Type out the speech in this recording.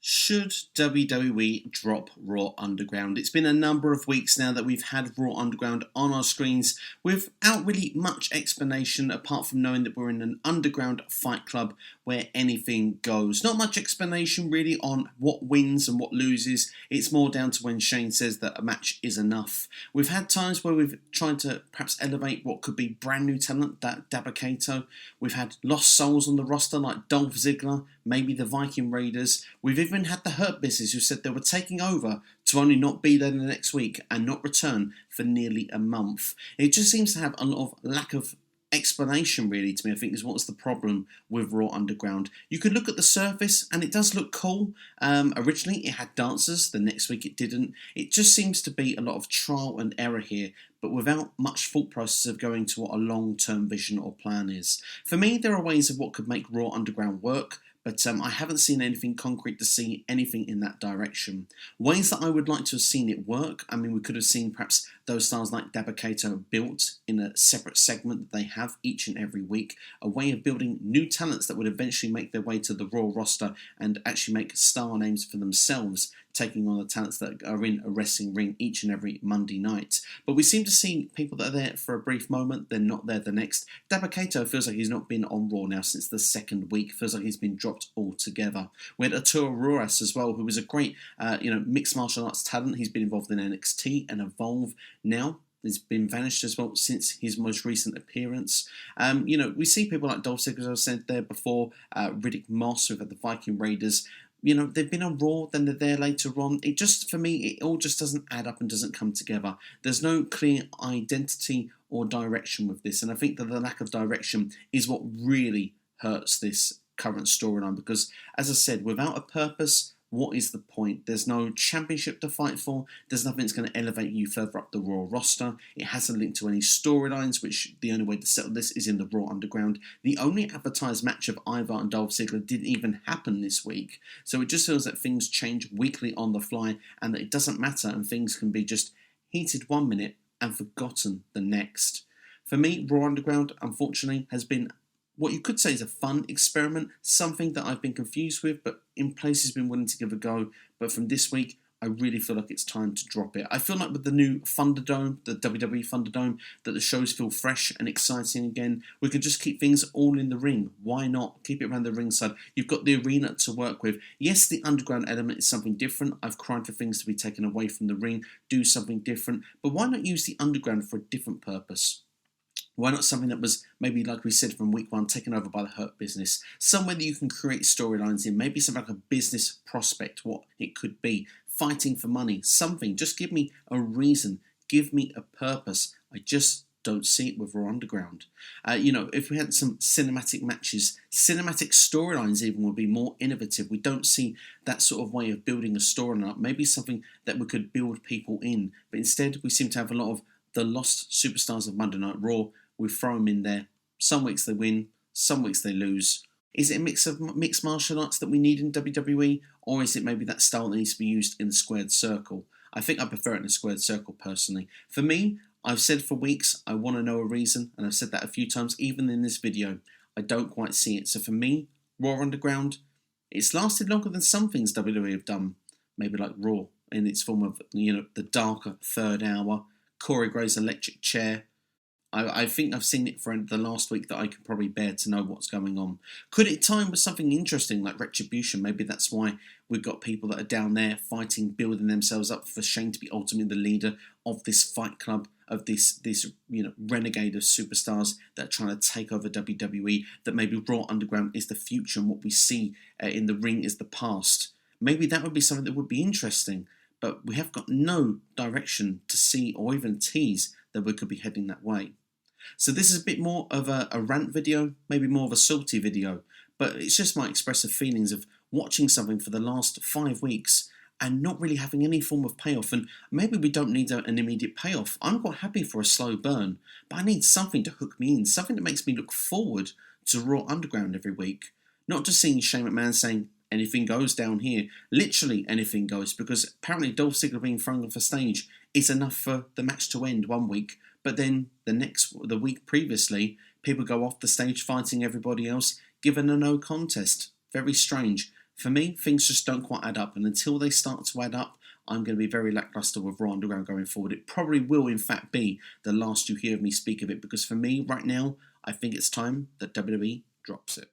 Should WWE drop Raw Underground? It's been a number of weeks now that we've had Raw Underground on our screens without really much explanation apart from knowing that we're in an underground fight club where anything goes. Not much explanation really on what wins and what loses. It's more down to when Shane says that a match is enough. We've had times where we've tried to perhaps elevate what could be brand new talent, that Dabba-Kato. We've had lost souls on the roster like Dolph Ziggler, maybe the Viking Raiders. We've even had the Hurt Business who said they were taking over to only not be there the next week and not return for nearly a month. It just seems to have a lot of lack of explanation really to me. I think is what's the problem with Raw Underground. You could look at the surface and it does look cool. Originally it had dancers, the next week it didn't. It just seems to be a lot of trial and error here, but without much thought process of going to what a long-term vision or plan is. For me, there are ways of what could make Raw Underground work, but I haven't seen anything concrete to see anything in that direction. Ways that I would like to have seen it work, I mean, we could have seen perhaps those stars like Dabba-Kato built in a separate segment that they have each and every week, a way of building new talents that would eventually make their way to the Raw roster and actually make star names for themselves, taking on the talents that are in a wrestling ring each and every Monday night. But we seem to see people that are there for a brief moment, they're not there the next. Dabba-Kato feels like he's not been on Raw now since the second week, feels like he's been dropped altogether. We had Arturo Ruas as well, who was a great mixed martial arts talent. He's been involved in NXT and Evolve now. He's been vanished as well since his most recent appearance. We see people like Dolph Ziggler, as I said there before, Riddick Moss, who've had the Viking Raiders. They've been on Raw, then they're there later on. It just, for me, it all just doesn't add up and doesn't come together. There's no clear identity or direction with this, and I think that the lack of direction is what really hurts this current storyline, because, as I said, without a purpose, what is the point? There's no championship to fight for. There's nothing that's going to elevate you further up the Raw roster. It hasn't linked to any storylines, which the only way to settle this is in the Raw Underground. The only advertised match of Ivar and Dolph Ziggler didn't even happen this week. So it just feels that things change weekly on the fly and that it doesn't matter and things can be just heated 1 minute and forgotten the next. For me, Raw Underground, unfortunately, has been what you could say is a fun experiment, something that I've been confused with, but in places been willing to give a go. But from this week, I really feel like it's time to drop it. I feel like with the new Thunderdome, the WWE Thunderdome, that the shows feel fresh and exciting again. We can just keep things all in the ring. Why not? Keep it around the ringside. You've got the arena to work with. Yes, the underground element is something different. I've cried for things to be taken away from the ring, do something different. But why not use the underground for a different purpose? Why not something that was maybe, like we said from week one, taken over by the Hurt Business? Somewhere that you can create storylines in, maybe something like a business prospect, what it could be, fighting for money, something. Just give me a reason, give me a purpose. I just don't see it with Raw Underground. If we had some cinematic matches, cinematic storylines even would be more innovative. We don't see that sort of way of building a storyline up. Maybe something that we could build people in. But instead, we seem to have a lot of the lost superstars of Monday Night Raw. We throw them in there. Some weeks they win, some weeks they lose. Is it a mix of mixed martial arts that we need in WWE, or is it maybe that style that needs to be used in the squared circle? I think I prefer it in a squared circle personally. For me, I've said for weeks I want to know a reason, and I've said that a few times, even in this video. I don't quite see it. So for me, Raw Underground, it's lasted longer than some things WWE have done. Maybe like Raw in its form of the darker third hour, Corey Graves' electric chair. I think I've seen it for the last week that I can probably bear to know what's going on. Could it time with something interesting like Retribution? Maybe that's why we've got people that are down there fighting, building themselves up for Shane to be ultimately the leader of this fight club, of this renegade of superstars that are trying to take over WWE, that maybe Raw Underground is the future and what we see in the ring is the past. Maybe that would be something that would be interesting, but we have got no direction to see or even tease that we could be heading that way. So this is a bit more of a rant video, maybe more of a salty video, but it's just my expressive feelings of watching something for the last 5 weeks and not really having any form of payoff. And maybe we don't need an immediate payoff. I'm quite happy for a slow burn, but I need something to hook me in, something that makes me look forward to Raw Underground every week. Not just seeing Shane McMahon saying, anything goes down here. Literally anything goes, because apparently Dolph Ziggler being thrown off a stage is enough for the match to end 1 week, but then the week previously, people go off the stage fighting everybody else, given a no contest. Very strange. For me, things just don't quite add up, and until they start to add up, I'm going to be very lackluster with Raw Underground going forward. It probably will, in fact, be the last you hear of me speak of it, because for me, right now, I think it's time that WWE drops it.